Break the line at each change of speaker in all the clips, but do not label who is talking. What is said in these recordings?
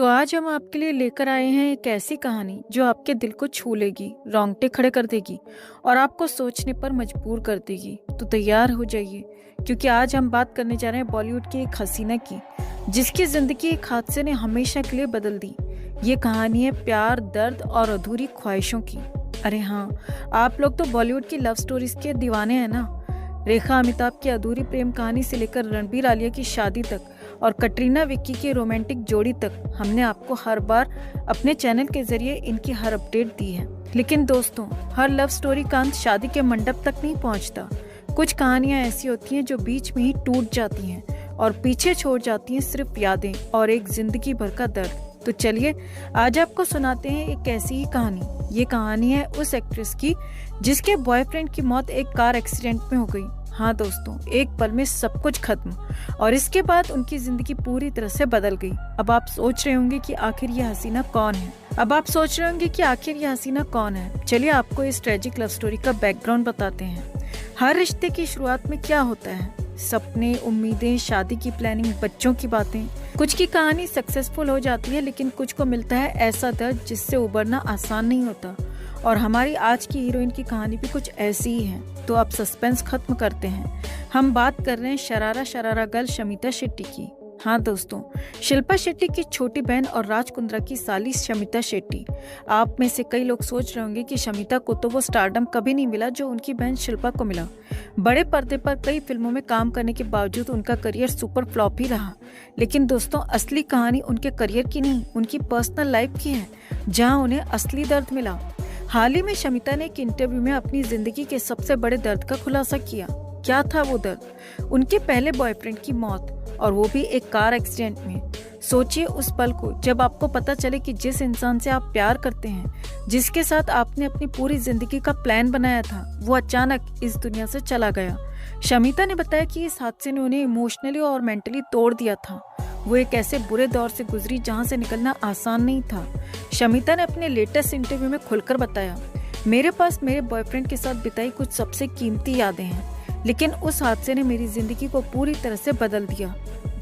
तो आज हम आपके लिए लेकर आए हैं एक ऐसी कहानी जो आपके दिल को छू लेगी, रोंगटे खड़े कर देगी और आपको सोचने पर मजबूर कर देगी। तो तैयार हो जाइए, क्योंकि आज हम बात करने जा रहे हैं बॉलीवुड की एक हसीना की, जिसकी जिंदगी एक हादसे ने हमेशा के लिए बदल दी। ये कहानी है प्यार, दर्द और अधूरी ख्वाहिशों की। अरे हाँ, आप लोग तो बॉलीवुड की लव स्टोरीज के दीवाने हैं ना। रेखा अमिताभ की अधूरी प्रेम कहानी से लेकर रणबीर आलिया की शादी तक और कटरीना विक्की की रोमांटिक जोड़ी तक, हमने आपको हर बार अपने चैनल के जरिए इनकी हर अपडेट दी है। लेकिन दोस्तों, हर लव स्टोरी का अंत शादी के मंडप तक नहीं पहुंचता। कुछ कहानियां ऐसी होती हैं जो बीच में ही टूट जाती हैं और पीछे छोड़ जाती हैं सिर्फ यादें और एक जिंदगी भर का दर्द। तो चलिए आज आपको सुनाते हैं एक ऐसी ही कहानी। ये कहानी है उस एक्ट्रेस की जिसके बॉयफ्रेंड की मौत एक कार एक्सीडेंट में हो गई। हाँ दोस्तों, एक पल में सब कुछ खत्म और इसके बाद उनकी जिंदगी पूरी तरह से बदल गई। अब आप सोच रहे होंगे कि आखिर ये हसीना कौन है। चलिए आपको इस ट्रेजिक लव स्टोरी का बैकग्राउंड बताते हैं। हर रिश्ते की शुरुआत में क्या होता है? सपने, उम्मीदें, शादी की प्लानिंग, बच्चों की बातें। कुछ की कहानी सक्सेसफुल हो जाती है, लेकिन कुछ को मिलता है ऐसा दर्द जिससे उबरना आसान नहीं होता। और हमारी आज की हीरोइन की कहानी भी कुछ ऐसी ही है। तो अब सस्पेंस खत्म करते हैं। हम बात कर रहे हैं शरारा गर्ल शमिता शेट्टी की। हाँ दोस्तों, शिल्पा शेट्टी की छोटी बहन और राज कुंद्रा की साली शमिता शेट्टी। आप में से कई लोग सोच रहे होंगे कि शमिता को तो वो स्टारडम कभी नहीं मिला जो उनकी बहन शिल्पा को मिला। बड़े पर्दे पर कई फिल्मों में काम करने के बावजूद उनका करियर सुपर फ्लॉप ही रहा। लेकिन दोस्तों, असली कहानी उनके करियर की नहीं, उनकी पर्सनल लाइफ की है, जहाँ उन्हें असली दर्द मिला। हाल ही में शमिता ने एक इंटरव्यू में अपनी जिंदगी के सबसे बड़े दर्द का खुलासा किया। क्या था वो दर्द? उनके पहले बॉयफ्रेंड की मौत, और वो भी एक कार एक्सीडेंट में। सोचिए उस पल को जब आपको पता चले कि जिस इंसान से आप प्यार करते हैं, जिसके साथ आपने अपनी पूरी जिंदगी का प्लान बनाया था, वो अचानक इस दुनिया से चला गया। शमिता ने बताया कि इस हादसे ने उन्हें इमोशनली और मेंटली तोड़ दिया था। वो एक ऐसे बुरे दौर से गुजरी जहां से निकलना आसान नहीं था। शमिता ने अपने लेटेस्ट इंटरव्यू में खुलकर बताया, मेरे पास मेरे बॉयफ्रेंड के साथ बिताई कुछ सबसे कीमती यादें हैं, लेकिन उस हादसे ने मेरी जिंदगी को पूरी तरह से बदल दिया।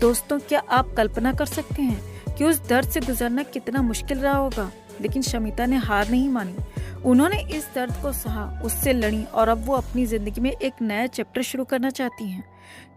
दोस्तों, क्या आप कल्पना कर सकते हैं कि उस दर्द से गुजरना कितना मुश्किल रहा होगा? लेकिन शमिता ने हार नहीं मानी। उन्होंने इस दर्द को सहा, उससे लड़ी और अब वो अपनी जिंदगी में एक नया चैप्टर शुरू करना चाहती हैं।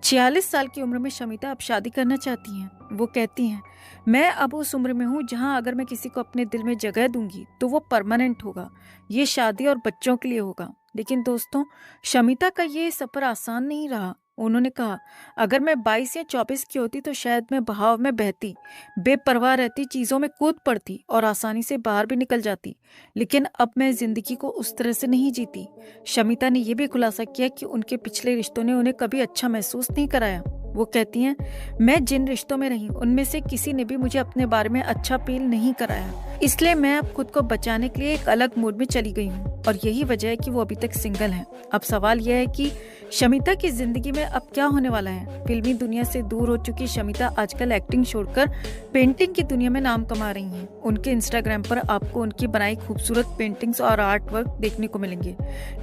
46 साल की उम्र में शमिता अब शादी करना चाहती हैं। वो कहती हैं, मैं अब उस उम्र में हूँ जहाँ अगर मैं किसी को अपने दिल में जगह दूंगी तो वो परमानेंट होगा। ये शादी और बच्चों के लिए होगा। लेकिन दोस्तों, शमिता का ये सफर आसान नहीं रहा। उन्होंने कहा, अगर मैं 22 या 24 की होती तो शायद मैं बहाव में बहती, बेपरवाह रहती, चीज़ों में कूद पड़ती और आसानी से बाहर भी निकल जाती। लेकिन अब मैं जिंदगी को उस तरह से नहीं जीती। शमिता ने यह भी खुलासा किया कि उनके पिछले रिश्तों ने उन्हें कभी अच्छा महसूस नहीं कराया। वो कहती हैं, मैं जिन रिश्तों में रही उनमें से किसी ने भी मुझे अपने बारे में अच्छा फील नहीं कराया, इसलिए मैं अब खुद को बचाने के लिए एक अलग मूड में चली गई हूँ और यही वजह है कि वो अभी तक सिंगल हैं। अब सवाल यह है कि शमिता की जिंदगी में अब क्या होने वाला है? फिल्मी दुनिया से दूर हो चुकी शमिता आजकल एक्टिंग छोड़कर पेंटिंग की दुनिया में नाम कमा रही हैं। उनके इंस्टाग्राम पर आपको उनकी बनाई खूबसूरत पेंटिंग्स और आर्ट वर्क देखने को मिलेंगे।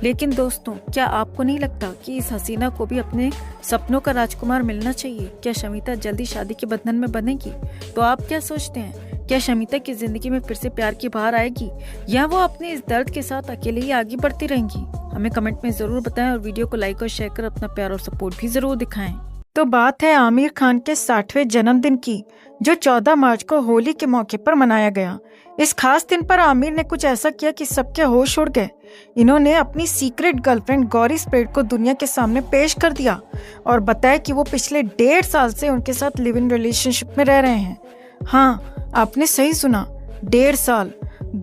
लेकिन दोस्तों, क्या आपको नहीं लगता कि इस हसीना को भी अपने सपनों का राजकुमार मिलना चाहिए? क्या शमिता जल्दी शादी के बंधन में बंधेगी? तो आप क्या सोचते हैं? क्या शमिता की जिंदगी में फिर से प्यार की बहार आएगी या वो अपने इस दर्द के साथ अकेले ही आगे बढ़ती रहेंगी? हमें कमेंट में जरूर बताएं और वीडियो को लाइक और शेयर कर अपना प्यार और सपोर्ट भी जरूर दिखाएं। तो बात है आमिर खान के 60वें जन्मदिन की, जो 14 मार्च को होली के मौके पर मनाया गया। इस खास दिन पर आमिर ने कुछ ऐसा किया कि सबके होश उड़ गए। इन्होंने अपनी सीक्रेट गर्लफ्रेंड गौरी स्प्रेड को दुनिया के सामने पेश कर दिया और बताया कि वो पिछले 1.5 साल से उनके साथ लिव इन रिलेशनशिप में रह रहे हैं। हाँ, आपने सही सुना, 1.5 साल।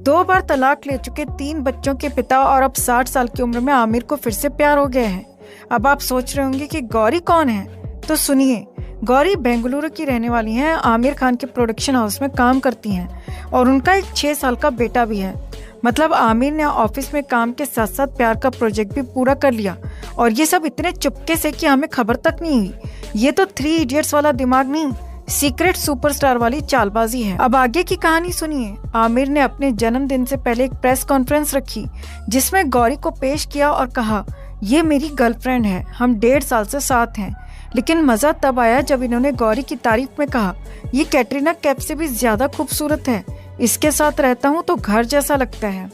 2 बार तलाक ले चुके 3 बच्चों के पिता और अब 60 साल की उम्र में आमिर को फिर से प्यार हो गया है। अब आप सोच रहे होंगे कि गौरी कौन है, तो सुनिए, गौरी बेंगलुरु की रहने वाली हैं, आमिर खान के प्रोडक्शन हाउस में काम करती हैं और उनका एक 6 साल का बेटा भी है। मतलब आमिर ने ऑफिस में काम के साथ साथ प्यार का प्रोजेक्ट भी पूरा कर लिया और ये सब इतने चुपके से कि हमें खबर तक नहीं हुई। ये तो 3 इडियट्स वाला दिमाग नहीं, सीक्रेट सुपरस्टार वाली चालबाजी है। अब आगे की कहानी सुनिए। आमिर ने अपने जन्मदिन से पहले एक प्रेस कॉन्फ्रेंस रखी जिसमें गौरी को पेश किया और कहा, ये मेरी गर्लफ्रेंड है, हम 1.5 साल से साथ हैं। लेकिन मजा तब आया जब इन्होंने गौरी की तारीफ में कहा, ये कैटरीना कैफ से भी ज्यादा खूबसूरत है, इसके साथ रहता हूँ तो घर जैसा लगता है।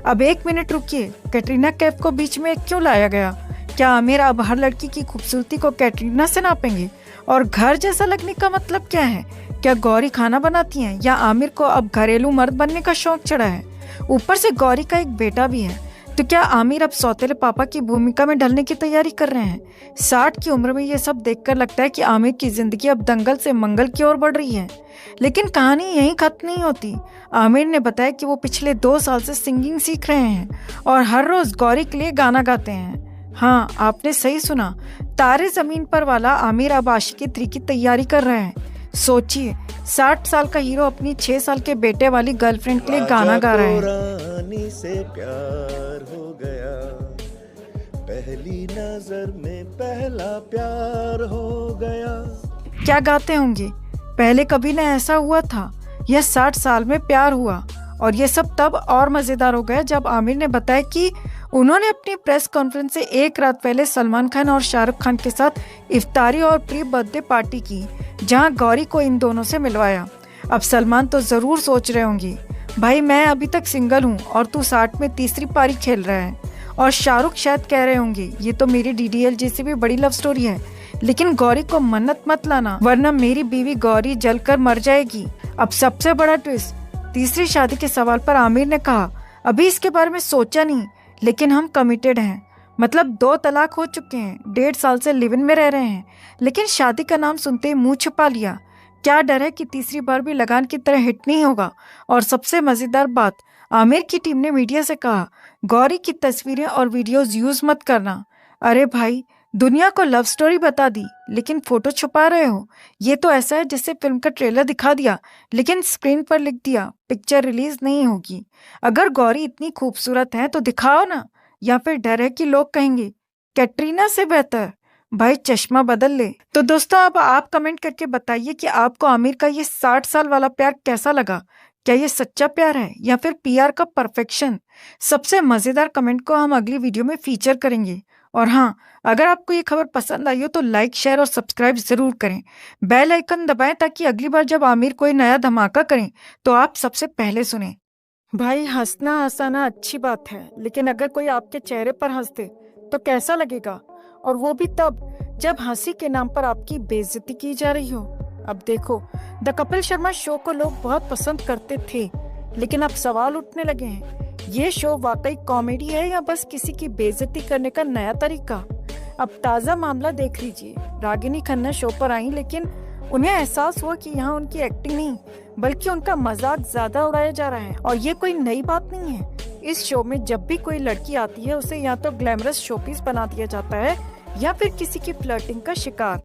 अब 1 मिनट रुकिए, कैटरीना कैफ को बीच में क्यों लाया गया? क्या आमिर अब हर लड़की की खूबसूरती को कैटरीना से नापेंगे? और घर जैसा लगने का मतलब क्या है? क्या गौरी खाना बनाती हैं या आमिर को अब घरेलू मर्द बनने का शौक चढ़ा है? ऊपर से गौरी का एक बेटा भी है, तो क्या आमिर अब सौतेले पापा की भूमिका में ढलने की तैयारी कर रहे हैं? 60 की उम्र में ये सब देखकर लगता है कि आमिर की जिंदगी अब दंगल से मंगल की ओर बढ़ रही है। लेकिन कहानी यहीं खत्म नहीं होती। आमिर ने बताया कि वो पिछले 2 साल से सिंगिंग सीख रहे हैं और हर रोज गौरी के लिए गाना गाते हैं। हाँ, आपने सही सुना, तारे जमीन पर वाला आमिर अब आशिकी 3 की तैयारी कर रहे हैं। सोचिए, 60 साल का हीरो अपनी 6 साल के बेटे वाली गर्लफ्रेंड के लिए गाना गा रहा है।
रानी से प्यार हो गया, पहली नजर में पहला प्यार हो गया।
क्या गाते होंगे? पहले कभी न ऐसा हुआ था, यह 60 साल में प्यार हुआ। और ये सब तब और मजेदार हो गया जब आमिर ने बताया कि उन्होंने अपनी प्रेस कॉन्फ्रेंस से 1 रात पहले सलमान खान और शाहरुख खान के साथ इफ्तारी और प्री बर्थडे पार्टी की, जहां गौरी को इन दोनों से मिलवाया। अब सलमान तो जरूर सोच रहे होंगे, भाई मैं अभी तक सिंगल हूं और तू 60 में तीसरी पारी खेल रहा है। और शाहरुख शायद कह रहे होंगे, ये तो मेरी DDLJ से भी बड़ी लव स्टोरी है, लेकिन गौरी को मन्नत मत लाना वरना मेरी बीवी गौरी जलकर मर जाएगी। अब सबसे बड़ा ट्विस्ट, तीसरी शादी के सवाल पर आमिर ने कहा, अभी इसके बारे में सोचा नहीं, लेकिन हम कमिटेड हैं। मतलब 2 तलाक हो चुके हैं, 1.5 साल से लिव इन में रह रहे हैं, लेकिन शादी का नाम सुनते ही मुंह छुपा लिया। क्या डर है कि तीसरी बार भी लगान की तरह हिट नहीं होगा? और सबसे मजेदार बात, आमिर की टीम ने मीडिया से कहा, गौरी की तस्वीरें और वीडियोस यूज मत करना। अरे भाई, दुनिया को लव स्टोरी बता दी लेकिन फोटो छुपा रहे हो। ये तो ऐसा है जैसे फिल्म का ट्रेलर दिखा दिया लेकिन स्क्रीन पर लिख दिया पिक्चर रिलीज नहीं होगी। अगर गौरी इतनी खूबसूरत है तो दिखाओ ना, या फिर डर है कि लोग कहेंगे कैटरीना से बेहतर? भाई चश्मा बदल ले। तो दोस्तों, अब आप कमेंट करके बताइए कि आपको आमिर का ये 60 साल वाला प्यार कैसा लगा। क्या ये सच्चा प्यार है या फिर PR का परफेक्शन? सबसे मजेदार कमेंट को हम अगली वीडियो में फीचर करेंगे। और हाँ, अगर आपको ये खबर पसंद आई हो तो लाइक, शेयर और सब्सक्राइब जरूर करें। बेल आइकन दबाएं ताकि अगली बार जब आमिर कोई नया धमाका करें तो आप सबसे पहले सुने। भाई, हंसना हंसाना अच्छी बात है, लेकिन अगर कोई आपके चेहरे पर हंस दे तो कैसा लगेगा? और वो भी तब जब हंसी के नाम पर आपकी बेइज्जती की जा रही हो। अब देखो, द कपिल शर्मा शो को लोग बहुत पसंद करते थे, लेकिन अब सवाल उठने लगे हैं, ये शो वाकई कॉमेडी है या बस किसी की बेइज्जती करने का नया तरीका? अब ताज़ा मामला देख लीजिए, रागिनी खन्ना शो पर आई, लेकिन उन्हें एहसास हुआ कि यहाँ उनकी एक्टिंग नहीं बल्कि उनका मजाक ज्यादा उड़ाया जा रहा है। और ये कोई नई बात नहीं है। इस शो में जब भी कोई लड़की आती है उसे या तो ग्लैमरस शोपीस बना दिया जाता है या फिर किसी की फ्लर्टिंग का शिकार।